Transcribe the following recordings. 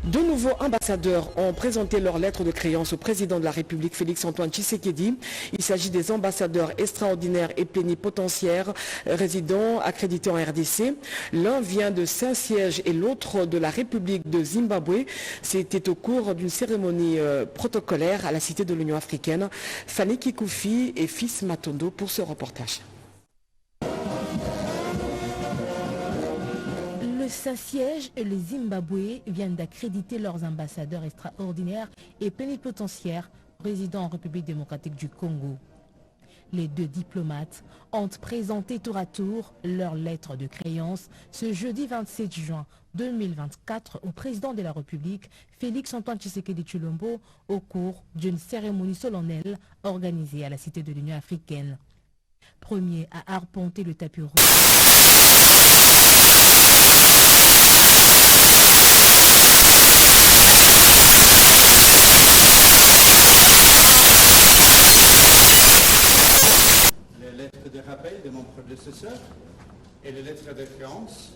Deux nouveaux ambassadeurs ont présenté leur lettre de créance au président de la République, Félix-Antoine Tshisekedi. Il s'agit des ambassadeurs extraordinaires et plénipotentiaires résidant accrédités en RDC. L'un vient de Saint-Siège et l'autre de la République de Zimbabwe. C'était au cours d'une cérémonie protocolaire à la Cité de l'Union africaine. Fanny Kikoufi et Fils Matondo pour ce reportage. Le Saint-Siège et le Zimbabwe viennent d'accréditer leurs ambassadeurs extraordinaires et plénipotentiaires résidant en République démocratique du Congo. Les deux diplomates ont présenté tour à tour leur lettre de créance ce jeudi 27 juin 2024 au président de la République, Félix-Antoine Tshisekedi Tshilombo, au cours d'une cérémonie solennelle organisée à la Cité de l'Union africaine. Premier à arpenter le tapis rouge. De rappel de mon prédécesseur et les lettres de créance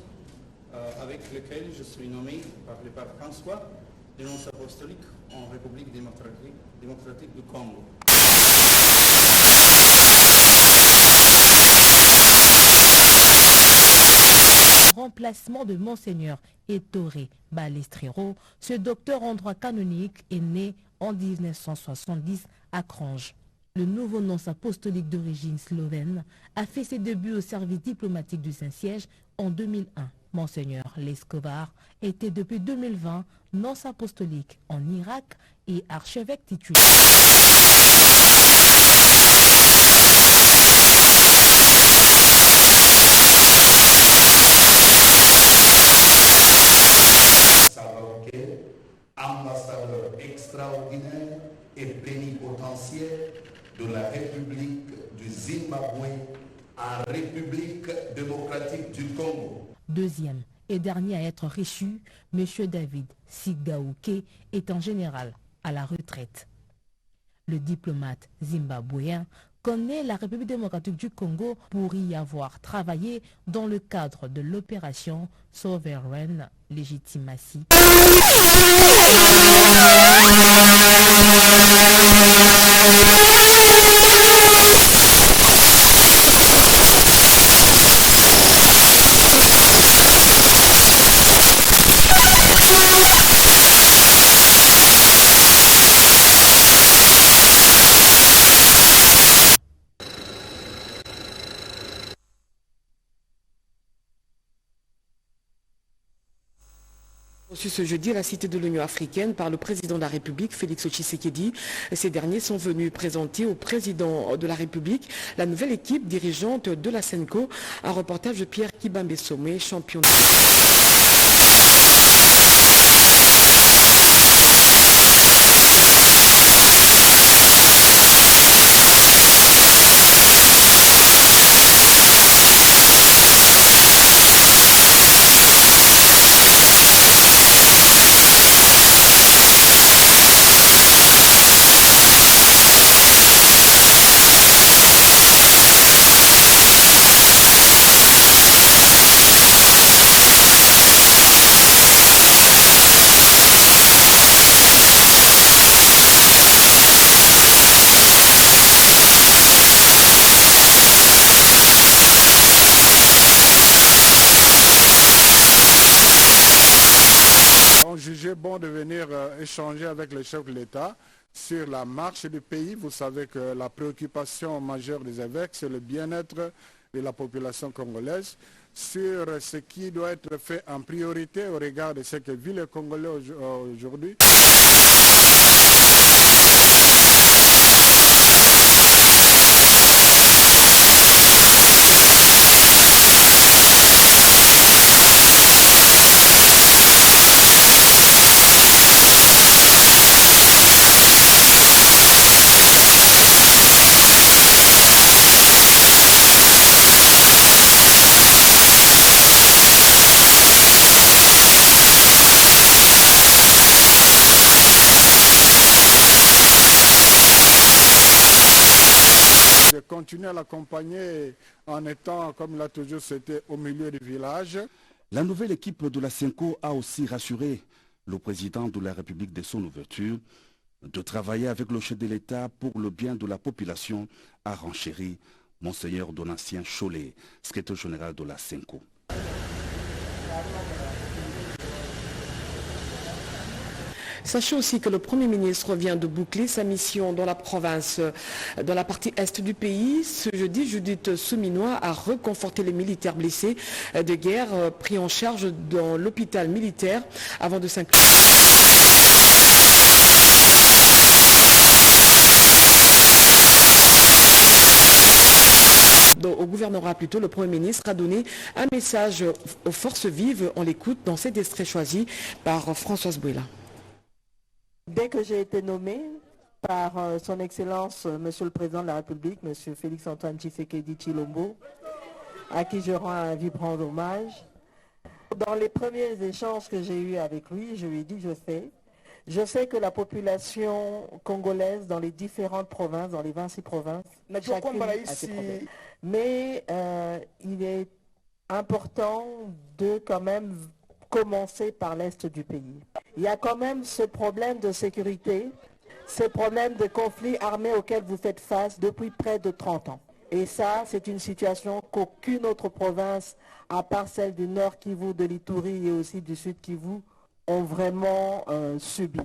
avec lesquelles je suis nommé par le pape François de nonce apostolique en République démocratique du Congo. Remplacement de Monseigneur Ettore Balestrero, ce docteur en droit canonique est né en 1970 à Crange. Le nouveau nonce apostolique d'origine slovène a fait ses débuts au service diplomatique du Saint-Siège en 2001. Monseigneur Lescovar était depuis 2020 nonce apostolique en Irak et archevêque titulaire. Ambassadeur extraordinaire et plénipotentiaire de la République du Zimbabwe en République démocratique du Congo. Deuxième et dernier à être reçu, M. David Sigaouke est en général à la retraite. Le diplomate zimbabwéen connaît la République démocratique du Congo pour y avoir travaillé dans le cadre de l'opération Sovereign Legitimacy. Reçu ce jeudi à la Cité de l'Union africaine par le président de la République, Félix Tshisekedi. Ces derniers sont venus présenter au président de la République la nouvelle équipe dirigeante de la SENCO. Un reportage de Pierre Kibambe-Somé, champion. On jugeait bon de venir échanger avec le chef de l'État sur la marche du pays. Vous savez que la préoccupation majeure des évêques, c'est le bien-être de la population congolaise, sur ce qui doit être fait en priorité au regard de ce que vit le Congolais aujourd'hui. Je continue à l'accompagner en étant, comme il a toujours été, au milieu du village. La nouvelle équipe de la SENCO a aussi rassuré le président de la République dès son ouverture de travailler avec le chef de l'État pour le bien de la population, a renchéri Monseigneur Donatien Cholet, secrétaire général de la CENCO. Sachez aussi que le Premier ministre vient de boucler sa mission dans la province, dans la partie est du pays. Ce jeudi, Judith Souminois a reconforté les militaires blessés de guerre pris en charge dans l'hôpital militaire avant de s'inclure. Au gouvernorat plutôt, le Premier ministre a donné un message aux forces vives. On l'écoute dans cet extrait choisi par Françoise Bouela. Dès que j'ai été nommé par son Excellence, Monsieur le Président de la République, Monsieur Félix-Antoine Tshisekedi Tshilombo, à qui je rends un vibrant hommage, dans les premiers échanges que j'ai eus avec lui, je lui ai dit je sais que la population congolaise dans les différentes provinces, dans les 26 provinces, chacune a ses problèmes. Mais il est important de quand même commencer par l'est du pays. Il y a quand même ce problème de sécurité, ce problème de conflit armé auquel vous faites face depuis près de 30 ans. Et ça, c'est une situation qu'aucune autre province, à part celle du Nord Kivu, de l'Ituri et aussi du Sud Kivu, ont vraiment subi.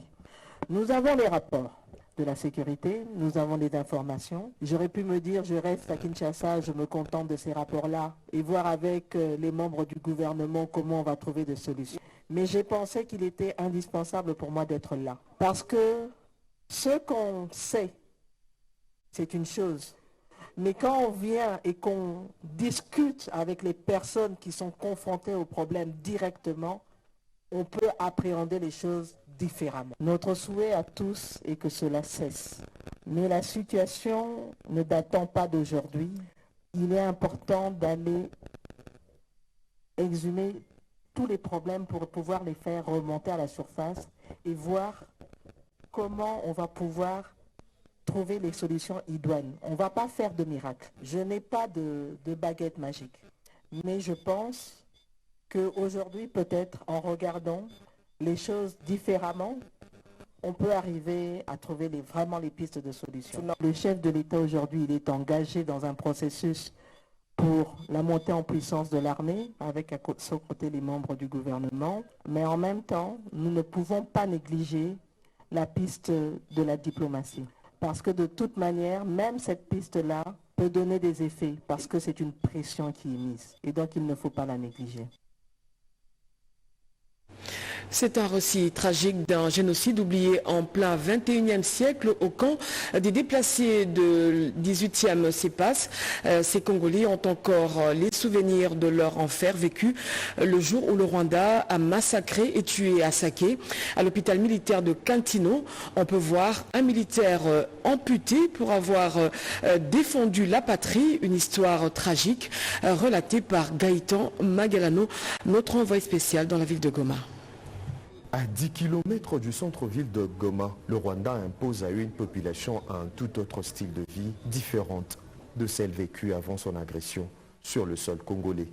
Nous avons les rapports de la sécurité, nous avons les informations. J'aurais pu me dire, je reste à Kinshasa, je me contente de ces rapports-là et voir avec les membres du gouvernement comment on va trouver des solutions. Mais j'ai pensé qu'il était indispensable pour moi d'être là. Parce que ce qu'on sait, c'est une chose. Mais quand on vient et qu'on discute avec les personnes qui sont confrontées au problème directement, on peut appréhender les choses différemment. Notre souhait à tous est que cela cesse. Mais la situation ne datant pas d'aujourd'hui, il est important d'aller exhumer tous les problèmes pour pouvoir les faire remonter à la surface et voir comment on va pouvoir trouver les solutions idoines. On ne va pas faire de miracle. Je n'ai pas de baguette magique. Mais je pense qu'aujourd'hui, peut-être, en regardant les choses différemment, on peut arriver à trouver vraiment les pistes de solution. Le chef de l'État aujourd'hui, il est engagé dans un processus pour la montée en puissance de l'armée, avec à son côté les membres du gouvernement. Mais en même temps, nous ne pouvons pas négliger la piste de la diplomatie. Parce que de toute manière, même cette piste-là peut donner des effets, parce que c'est une pression qui est mise. Et donc, il ne faut pas la négliger. C'est un récit tragique d'un génocide oublié en plein 21e siècle au camp des déplacés de 18e CEPAS. Ces Congolais ont encore les souvenirs de leur enfer vécu le jour où le Rwanda a massacré et tué à Saké. À l'hôpital militaire de Kantino, on peut voir un militaire amputé pour avoir défendu la patrie. Une histoire tragique relatée par Gaëtan Magalano, notre envoyé spécial dans la ville de Goma. À 10 km du centre-ville de Goma, le Rwanda impose à une population un tout autre style de vie, différente de celle vécue avant son agression sur le sol congolais.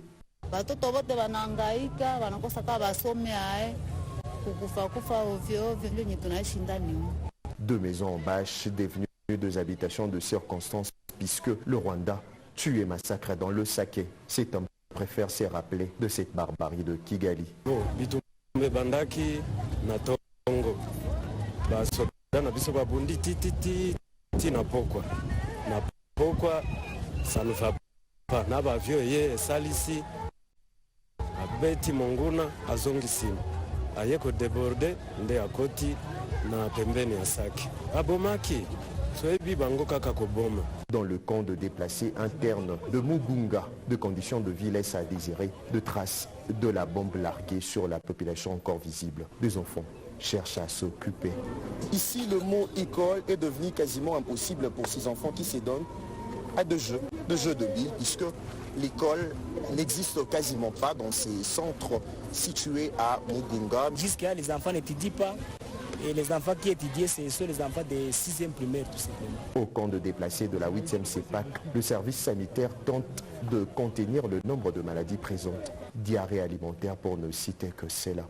Deux maisons en bâche devenues deux habitations de circonstances puisque le Rwanda tue et massacre dans le Saké. Cet homme préfère se rappeler de cette barbarie de Kigali. Bandaki na tongo basoda na biso babundi titi na pokwa ça ne va pas na bavio ye salisi abeti monguna azongisi ayeko débordé nde akoti na pembeni ya Sake abomaki soebi bango kaka koboma. Dans le camp de déplacés internes de Mugunga, de conditions de vie laissent à désirer de traces de la bombe larguée sur la population encore visible. Des enfants cherchent à s'occuper. Ici, le mot école est devenu quasiment impossible pour ces enfants qui se donnent à de jeux de billes, puisque l'école n'existe quasiment pas dans ces centres situés à Mugunga. Jusqu'à les enfants n'étudient pas. Et les enfants qui étudient, ce sont les enfants de 6e primaire, tout simplement. Au camp de déplacés de la 8e CEPAC, le service sanitaire tente de contenir le nombre de maladies présentes. Diarrhée alimentaire pour ne citer que cela.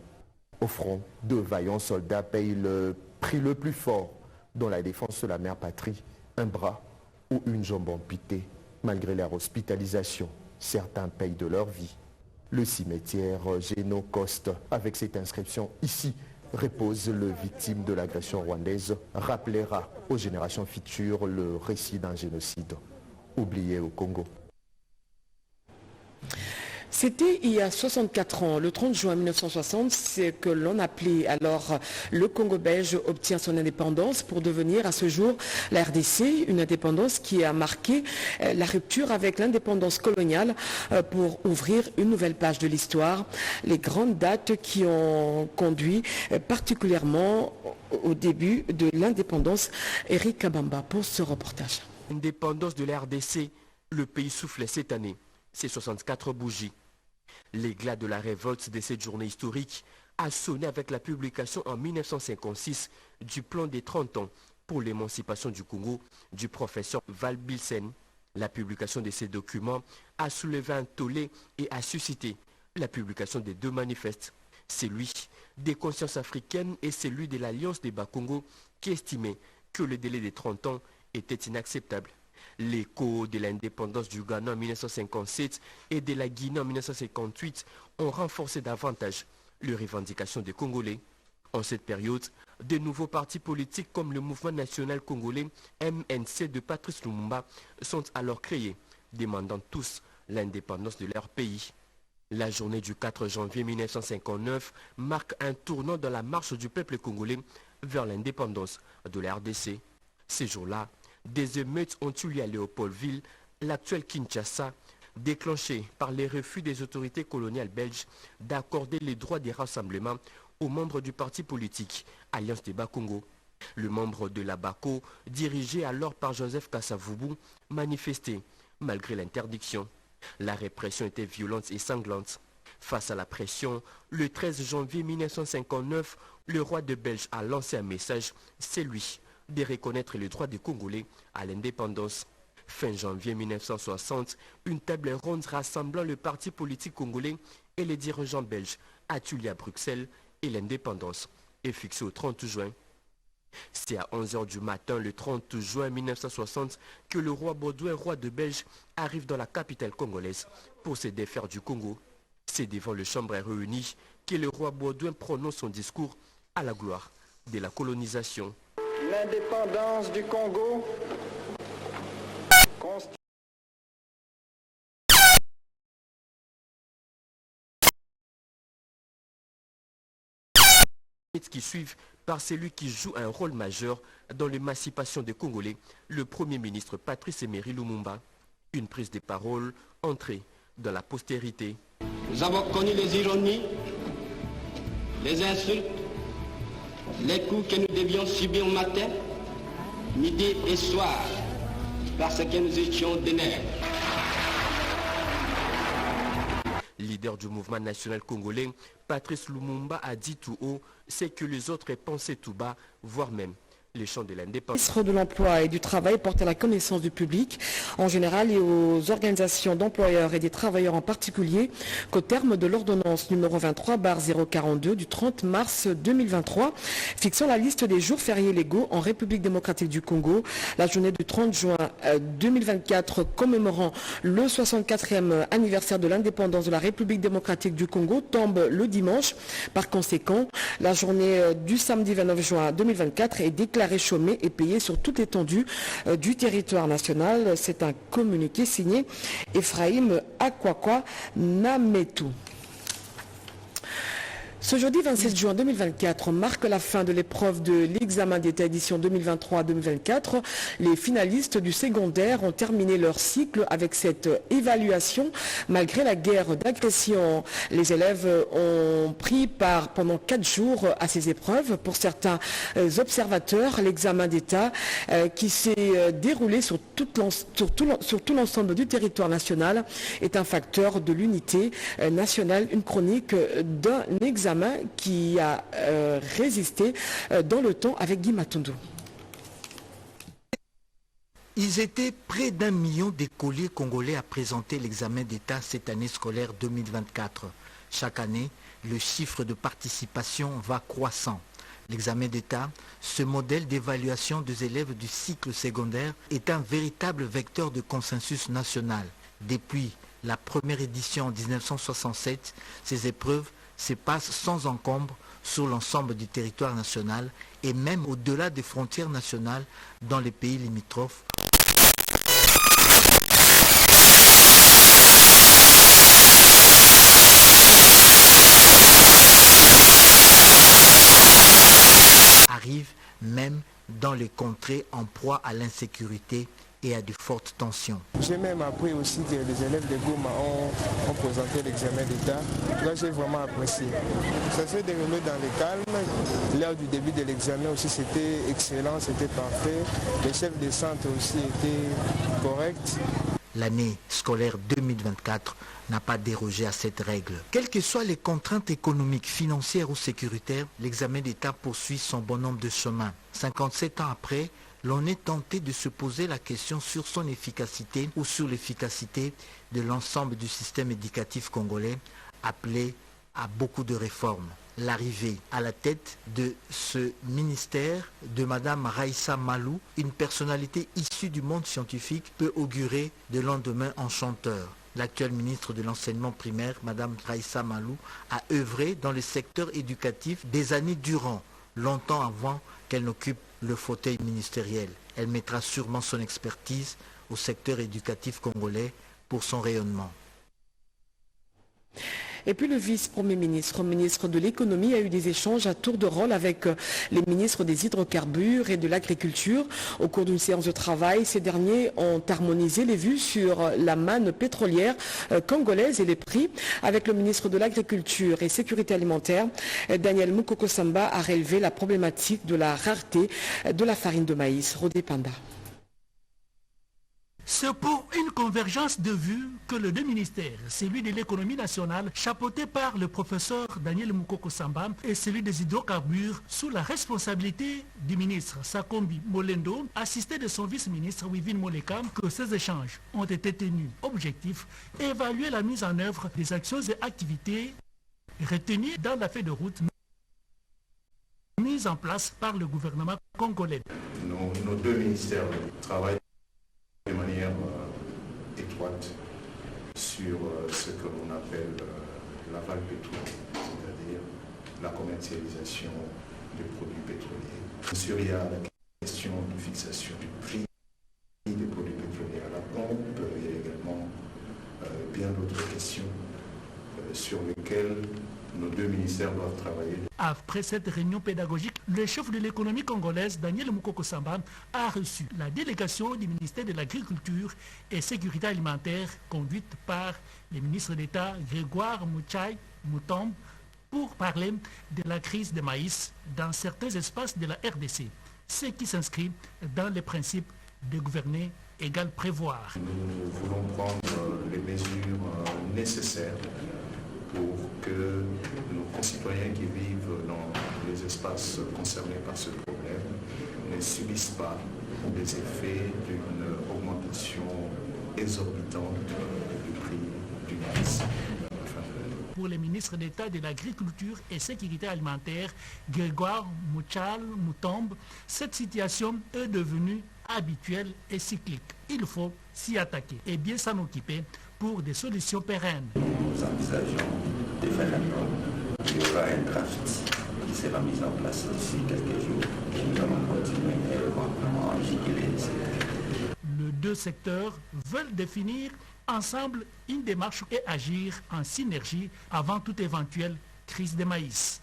Au front, 2 vaillants soldats payent le prix le plus fort dans la défense de la mère patrie, un bras ou une jambe amputée. Malgré leur hospitalisation, certains payent de leur vie. Le cimetière Géno Coste, avec cette inscription ici, repose le victime de l'agression rwandaise, rappellera aux générations futures le récit d'un génocide oublié au Congo. C'était il y a 64 ans, le 30 juin 1960, c'est que l'on appelait alors le Congo belge obtient son indépendance pour devenir à ce jour la RDC, une indépendance qui a marqué la rupture avec l'indépendance coloniale pour ouvrir une nouvelle page de l'histoire. Les grandes dates qui ont conduit particulièrement au début de l'indépendance. Eric Kabamba pour ce reportage. Indépendance de la RDC, le pays soufflait cette année. C'est 64 bougies. L'éclat de la révolte de cette journée historique a sonné avec la publication en 1956 du plan des 30 ans pour l'émancipation du Congo du professeur Val Bilsen. La publication de ces documents a soulevé un tollé et a suscité la publication des 2 manifestes. Celui des consciences africaines et celui de l'Alliance des Bas-Congo qui estimait que le délai des 30 ans était inacceptable. L'écho de l'indépendance du Ghana en 1957 et de la Guinée en 1958 ont renforcé davantage les revendications des Congolais. En cette période, de nouveaux partis politiques comme le Mouvement national congolais MNC de Patrice Lumumba sont alors créés, demandant tous l'indépendance de leur pays. La journée du 4 janvier 1959 marque un tournant dans la marche du peuple congolais vers l'indépendance de la RDC. Ces jours-là, des émeutes ont eu lieu à Léopoldville, l'actuel Kinshasa, déclenchées par les refus des autorités coloniales belges d'accorder les droits des rassemblements aux membres du parti politique Alliance des Bas-Congo. Le membre de la BACO, dirigé alors par Joseph Kassavubu, manifestait malgré l'interdiction. La répression était violente et sanglante. Face à la pression, le 13 janvier 1959, le roi de Belge a lancé un message, c'est lui, de reconnaître les droits des Congolais à l'indépendance. Fin janvier 1960, une table ronde rassemblant le parti politique congolais et les dirigeants belges a eu lieu à Bruxelles et l'indépendance est fixée au 30 juin. C'est à 11h du matin, le 30 juin 1960, que le roi Baudouin, roi de Belge, arrive dans la capitale congolaise pour se défaire du Congo. C'est devant le chambre réunie que le roi Baudouin prononce son discours à la gloire de la colonisation. L'indépendance du Congo constitue qui suivent par celui qui joue un rôle majeur dans l'émancipation des Congolais, le Premier ministre Patrice Emery Lumumba. Une prise de parole entrée dans la postérité. Nous avons connu les ironies, les insultes, les coups que nous devions subir matin, midi et soir, parce que nous étions des nègres. Leader du mouvement national congolais, Patrice Lumumba a dit tout haut ce que les autres pensaient tout bas, voire même les chants de l'indépendance. Le ministre de l'Emploi et du Travail porte à la connaissance du public en général et aux organisations d'employeurs et des travailleurs en particulier qu'au terme de l'ordonnance numéro 23/042 du 30 mars 2023 fixant la liste des jours fériés légaux en République démocratique du Congo, la journée du 30 juin 2024 commémorant le 64e anniversaire de l'indépendance de la République démocratique du Congo tombe le dimanche. Par conséquent, la journée du samedi 29 juin 2024 est déclarée chômée et payée sur toute l'étendue du territoire national. C'est un communiqué signé Ephraim Akwakwa Nametou. Ce jeudi 27 juin 2024 marque la fin de l'épreuve de l'examen d'État édition 2023-2024. Les finalistes du secondaire ont terminé leur cycle avec cette évaluation. Malgré la guerre d'agression, les élèves ont pris part pendant 4 jours à ces épreuves. Pour certains observateurs, l'examen d'État qui s'est déroulé sur tout l'ensemble du territoire national est un facteur de l'unité nationale. Une chronique d'un examen qui a résisté dans le temps avec Guy Matondo. Ils étaient près d'1 million d'écoliers congolais à présenter l'examen d'État cette année scolaire 2024. Chaque année, le chiffre de participation va croissant. L'examen d'État, ce modèle d'évaluation des élèves du cycle secondaire, est un véritable vecteur de consensus national. Depuis la première édition en 1967, ces épreuves se passent sans encombre sur l'ensemble du territoire national et même au-delà des frontières nationales dans les pays limitrophes. Arrive même dans les contrées en proie à l'insécurité et à de fortes tensions. J'ai même appris aussi que les élèves de Goma ont présenté l'examen d'État. Là, j'ai vraiment apprécié. Ça s'est déroulé dans le calme. L'heure du début de l'examen aussi, c'était excellent, c'était parfait. Les chefs de centre aussi étaient corrects. L'année scolaire 2024 n'a pas dérogé à cette règle. Quelles que soient les contraintes économiques, financières ou sécuritaires, l'examen d'État poursuit son bonhomme de chemin. 57 ans après, l'on est tenté de se poser la question sur son efficacité ou sur l'efficacité de l'ensemble du système éducatif congolais, appelé à beaucoup de réformes. L'arrivée à la tête de ce ministère de Mme Raissa Malou, une personnalité issue du monde scientifique, peut augurer de lendemains enchanteurs. L'actuel ministre de l'enseignement primaire, Mme Raissa Malou, a œuvré dans le secteur éducatif des années durant, longtemps avant qu'elle n'occupe le fauteuil ministériel. Elle mettra sûrement son expertise au secteur éducatif congolais pour son rayonnement. Et puis le vice-premier ministre de l'économie, a eu des échanges à tour de rôle avec les ministres des hydrocarbures et de l'agriculture. Au cours d'une séance de travail, ces derniers ont harmonisé les vues sur la manne pétrolière congolaise et les prix. Avec le ministre de l'Agriculture et Sécurité alimentaire, Daniel Mukoko Samba a relevé la problématique de la rareté de la farine de maïs. Rodé Panda. C'est pour une convergence de vues que les deux ministères, celui de l'économie nationale, chapeauté par le professeur Daniel Mukoko Samba, et celui des hydrocarbures, sous la responsabilité du ministre Sakombi Molendo, assisté de son vice-ministre Wivine Molekam, que ces échanges ont été tenus. Objectif, évaluer la mise en œuvre des actions et activités retenues dans la feuille de route mise en place par le gouvernement congolais. Nos deux ministères travaillent de manière étroite sur ce que l'on appelle l'aval pétrolier, c'est-à-dire la commercialisation des produits pétroliers. Bien sûr, il y a la question de fixation du prix des produits pétroliers à la pompe. Il y a également bien d'autres questions sur lesquelles nos deux ministères doivent travailler. Après cette réunion pédagogique, le chef de l'économie congolaise, Daniel Mukoko Samba, a reçu la délégation du ministère de l'Agriculture et Sécurité alimentaire, conduite par le ministre d'État Grégoire Muchai Mutombe, pour parler de la crise de maïs dans certains espaces de la RDC, ce qui s'inscrit dans les principes de gouverner égale prévoir. Nous voulons prendre les mesures nécessaires pour que nos concitoyens qui vivent dans les espaces concernés par ce problème ne subissent pas les effets d'une augmentation exorbitante du prix du maïs. Pour le ministre d'État de l'Agriculture et Sécurité alimentaire, Grégoire Mutombe, cette situation est devenue habituelle et cyclique. Il faut s'y attaquer et bien s'en occuper pour des solutions pérennes. Nous envisageons de faire un norme. Il y aura un draft qui sera mis en place d'ici quelques jours et nous allons continuer éventuellement à vigiler. Les deux secteurs veulent définir ensemble une démarche et agir en synergie avant toute éventuelle crise de maïs.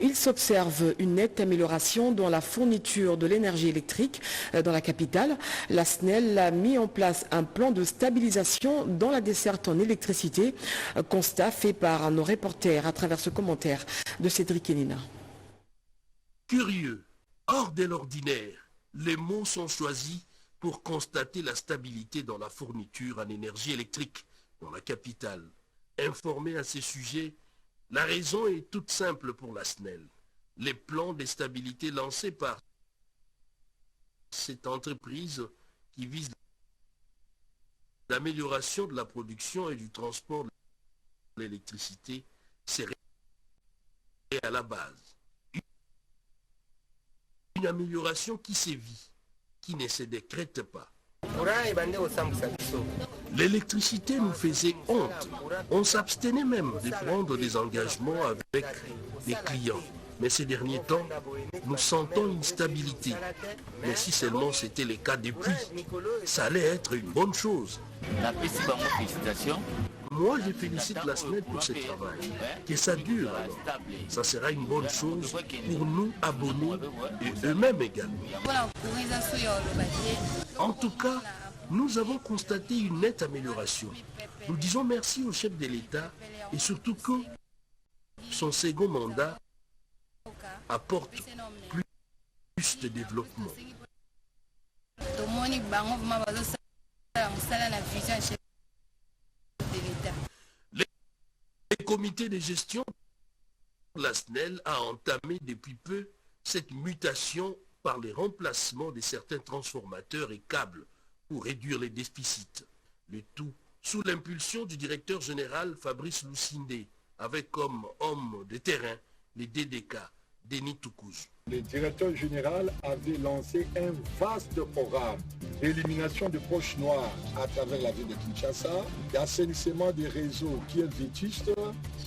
Il s'observe une nette amélioration dans la fourniture de l'énergie électrique dans la capitale. La SNEL a mis en place un plan de stabilisation dans la desserte en électricité. Constat fait par nos reporters à travers ce commentaire de Cédric Enina. Curieux, hors de l'ordinaire, les mots sont choisis pour constater la stabilité dans la fourniture en énergie électrique dans la capitale. Informé à ce sujet, la raison est toute simple pour la SNEL. Les plans de stabilité lancés par cette entreprise qui vise l'amélioration de la production et du transport de l'électricité serait à la base. Une amélioration qui sévit, qui ne se décrète pas. L'électricité nous faisait honte. On s'abstenait même de prendre des engagements avec les clients. Mais ces derniers temps, nous sentons une stabilité. Mais si seulement c'était le cas depuis, ça allait être une bonne chose. Moi, je félicite la SNEL pour ce travail. Que ça dure alors. Ça sera une bonne chose pour nous abonnés et eux-mêmes également. En tout cas, nous avons constaté une nette amélioration. Nous disons merci au chef de l'État et surtout que son second mandat apporte plus de développement. Le comité de gestion de la SNEL a entamé depuis peu cette mutation par les remplacements de certains transformateurs et câbles pour réduire les déficits. Le tout sous l'impulsion du directeur général Fabrice Lucindé, avec comme homme de terrain les DDK, Denis Toukouz. Le directeur général avait lancé un vaste programme d'élimination de poches noires à travers la ville de Kinshasa, d'assainissement des réseaux qui est vétuste,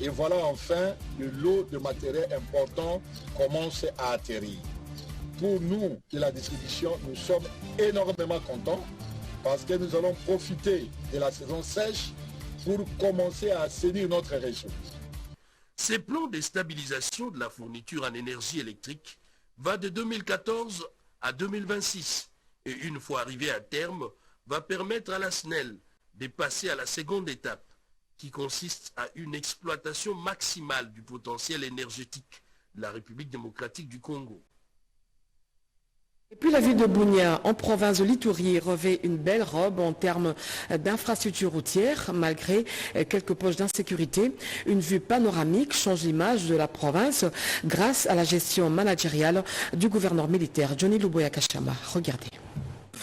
et voilà enfin le lot de matériel important commence à atterrir. Pour nous, de la distribution, nous sommes énormément contents parce que nous allons profiter de la saison sèche pour commencer à assainir notre réseau. Ces plans de stabilisation de la fourniture en énergie électrique va de 2014 à 2026 et une fois arrivé à terme, va permettre à la SNEL de passer à la seconde étape qui consiste à une exploitation maximale du potentiel énergétique de la République démocratique du Congo. Et puis la ville de Bunia, en province de l'Ituri, revêt une belle robe en termes d'infrastructures routières, malgré quelques poches d'insécurité. Une vue panoramique change l'image de la province grâce à la gestion managériale du gouverneur militaire Johnny Luboya Kachama. Regardez.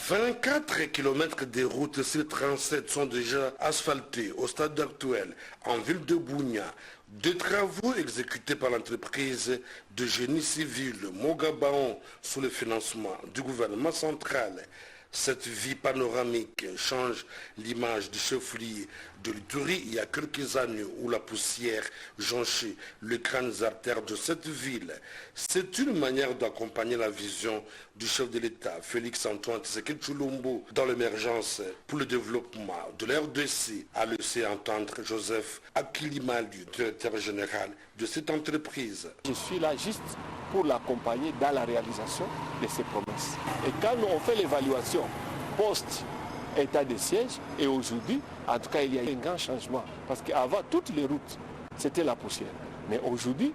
24 km de routes sur 37 sont déjà asphaltés au stade actuel en ville de Bunia. Des travaux exécutés par l'entreprise de génie civil Mogabaon sous le financement du gouvernement central. Cette vie panoramique change l'image du chef-lieu de l'Ituri il y a quelques années où la poussière jonchait les grandes artères de cette ville. C'est une manière d'accompagner la vision du chef de l'État, Félix Antoine Tshisekedi Tshilombo, dans l'émergence pour le développement de l'RDC, a laissé entendre Joseph Akilimalu, directeur général de cette entreprise. Je suis là juste pour l'accompagner dans la réalisation de ses promesses. Et quand on fait l'évaluation post-état de siège, et aujourd'hui, en tout cas, il y a un grand changement. Parce qu'avant, toutes les routes, c'était la poussière. Mais aujourd'hui,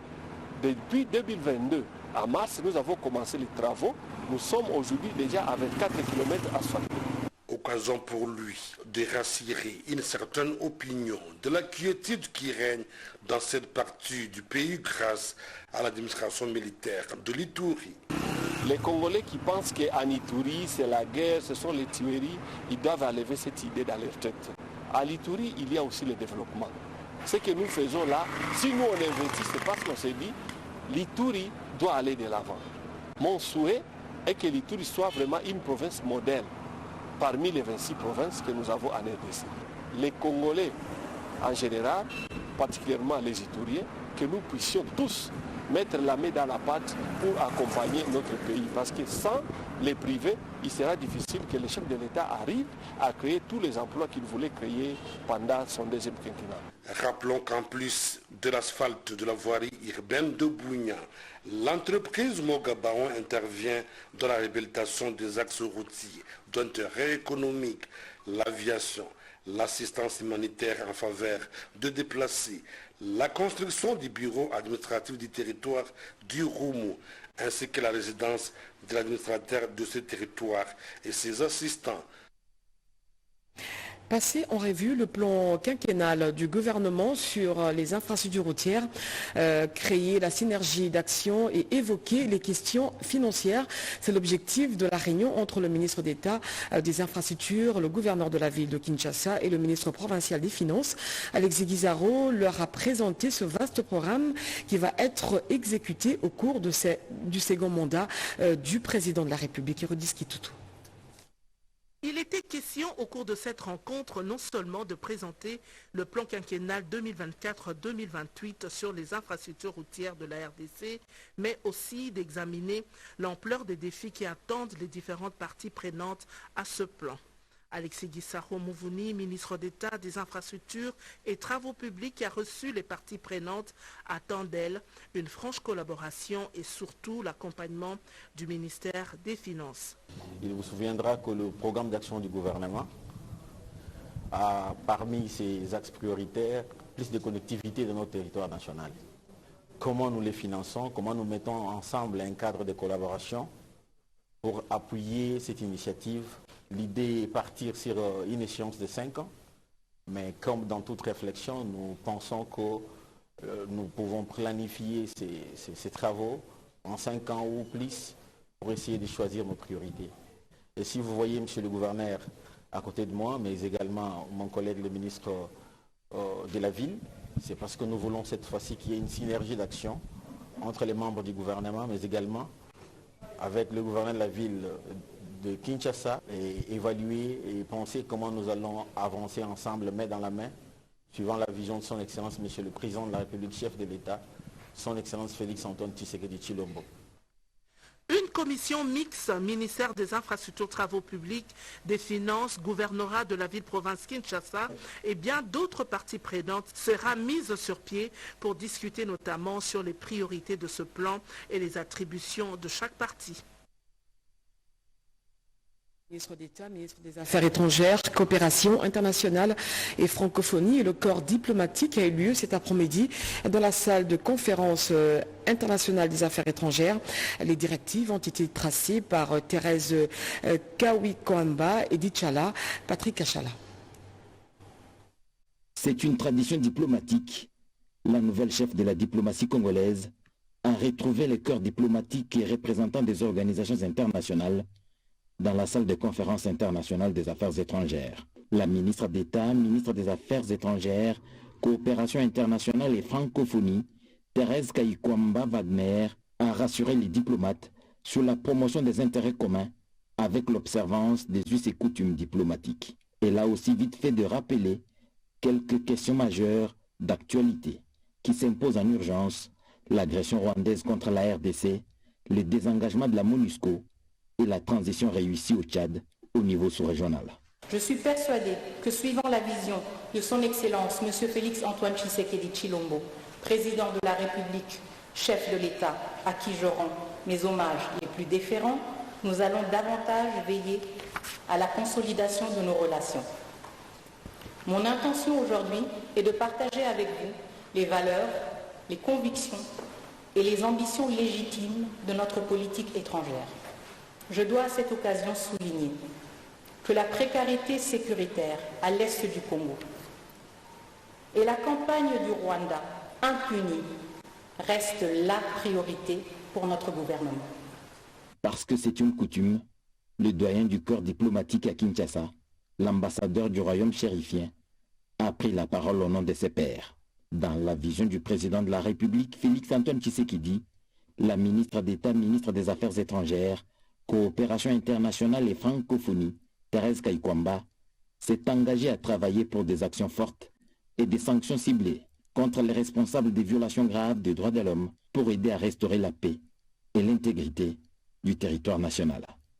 depuis 2022, en mars, nous avons commencé les travaux. Nous sommes aujourd'hui déjà à 24 km asphaltés. Occasion pour lui de rassurer une certaine opinion de la quiétude qui règne dans cette partie du pays grâce à l'administration militaire de l'Ituri. Les Congolais qui pensent qu'en Ituri, c'est la guerre, ce sont les tueries, ils doivent enlever cette idée dans leur tête. À l'Ituri, il y a aussi le développement. Ce que nous faisons là, si nous on investit, c'est parce qu'on s'est dit, l'Ituri doit aller de l'avant. Mon souhait est que l'Ituri soit vraiment une province modèle parmi les 26 provinces que nous avons en RDC. Les Congolais en général, particulièrement les Ituriens, que nous puissions tous mettre la main dans la pâte pour accompagner notre pays. Parce que sans les privés, il sera difficile que le chef de l'État arrive à créer tous les emplois qu'il voulait créer pendant son deuxième quinquennat. Rappelons qu'en plus de l'asphalte de la voirie urbaine de Bunia, l'entreprise Mogabaon intervient dans la réhabilitation des axes routiers d'intérêt économique, l'aviation, l'assistance humanitaire en faveur de déplacés, la construction du bureau administratif du territoire du Roumo, ainsi que la résidence de l'administrateur de ce territoire et ses assistants. Passer en revue le plan quinquennal du gouvernement sur les infrastructures routières, créer la synergie d'action et évoquer les questions financières. C'est l'objectif de la réunion entre le ministre d'État des infrastructures, le gouverneur de la ville de Kinshasa et le ministre provincial des Finances. Alexis Guizarro leur a présenté ce vaste programme qui va être exécuté au cours du second mandat du président de la République, Hérodis Kitutu. Il était question au cours de cette rencontre non seulement de présenter le plan quinquennal 2024-2028 sur les infrastructures routières de la RDC, mais aussi d'examiner l'ampleur des défis qui attendent les différentes parties prenantes à ce plan. Alexis Guizarro Mouvouni, ministre d'État des Infrastructures et Travaux Publics, a reçu les parties prenantes, attend d'elle une franche collaboration et surtout l'accompagnement du ministère des Finances. Il vous souviendra que le programme d'action du gouvernement a parmi ses axes prioritaires plus de connectivité de notre territoire national. Comment nous les finançons, comment nous mettons ensemble un cadre de collaboration pour appuyer cette initiative. L'idée est partir sur une échéance de 5 ans, mais comme dans toute réflexion, nous pensons que nous pouvons planifier ces travaux en 5 ans ou plus pour essayer de choisir nos priorités. Et si vous voyez, monsieur le gouverneur, à côté de moi, mais également mon collègue le ministre de la ville, c'est parce que nous voulons cette fois-ci qu'il y ait une synergie d'action entre les membres du gouvernement, mais également avec le gouverneur de la ville de Kinshasa et évaluer et penser comment nous allons avancer ensemble, main dans la main, suivant la vision de son Excellence, Monsieur le Président de la République, chef de l'État, son Excellence Félix Antoine Tshisekedi Tshilombo. Une commission mixte, ministère des Infrastructures, Travaux Publics, des Finances, gouvernorat de la ville-province Kinshasa et bien d'autres parties prenantes sera mise sur pied pour discuter notamment sur les priorités de ce plan et les attributions de chaque partie. Ministre d'État, ministre des Affaires étrangères, coopération internationale et francophonie. Et le corps diplomatique a eu lieu cet après-midi dans la salle de conférence internationale des affaires étrangères. Les directives ont été tracées par Thérèse Kawikwamba et Dichala, Patrick Achala. C'est une tradition diplomatique. La nouvelle chef de la diplomatie congolaise a retrouvé les corps diplomatiques et représentants des organisations internationales dans la salle de conférence internationale des affaires étrangères. La ministre d'État, ministre des Affaires étrangères, coopération internationale et francophonie, Thérèse Kawikwamba Wagner, a rassuré les diplomates sur la promotion des intérêts communs avec l'observance des us et coutumes diplomatiques. Elle a aussi vite fait de rappeler quelques questions majeures d'actualité qui s'imposent en urgence: l'agression rwandaise contre la RDC, le désengagement de la MONUSCO et la transition réussie au Tchad au niveau sous-régional. Je suis persuadé que suivant la vision de son Excellence M. Félix Antoine Tshisekedi Tshilombo, président de la République, chef de l'État, à qui je rends mes hommages les plus déférents, nous allons davantage veiller à la consolidation de nos relations. Mon intention aujourd'hui est de partager avec vous les valeurs, les convictions et les ambitions légitimes de notre politique étrangère. Je dois à cette occasion souligner que la précarité sécuritaire à l'est du Congo et la campagne du Rwanda impunie reste la priorité pour notre gouvernement. Parce que c'est une coutume, le doyen du corps diplomatique à Kinshasa, l'ambassadeur du royaume chérifien, a pris la parole au nom de ses pairs. Dans la vision du président de la République, Félix Antoine Tshisekedi, la ministre d'État, ministre des Affaires étrangères, coopération internationale et francophonie, Thérèse Kawikwamba, s'est engagée à travailler pour des actions fortes et des sanctions ciblées contre les responsables des violations graves des droits de l'homme pour aider à restaurer la paix et l'intégrité du territoire national.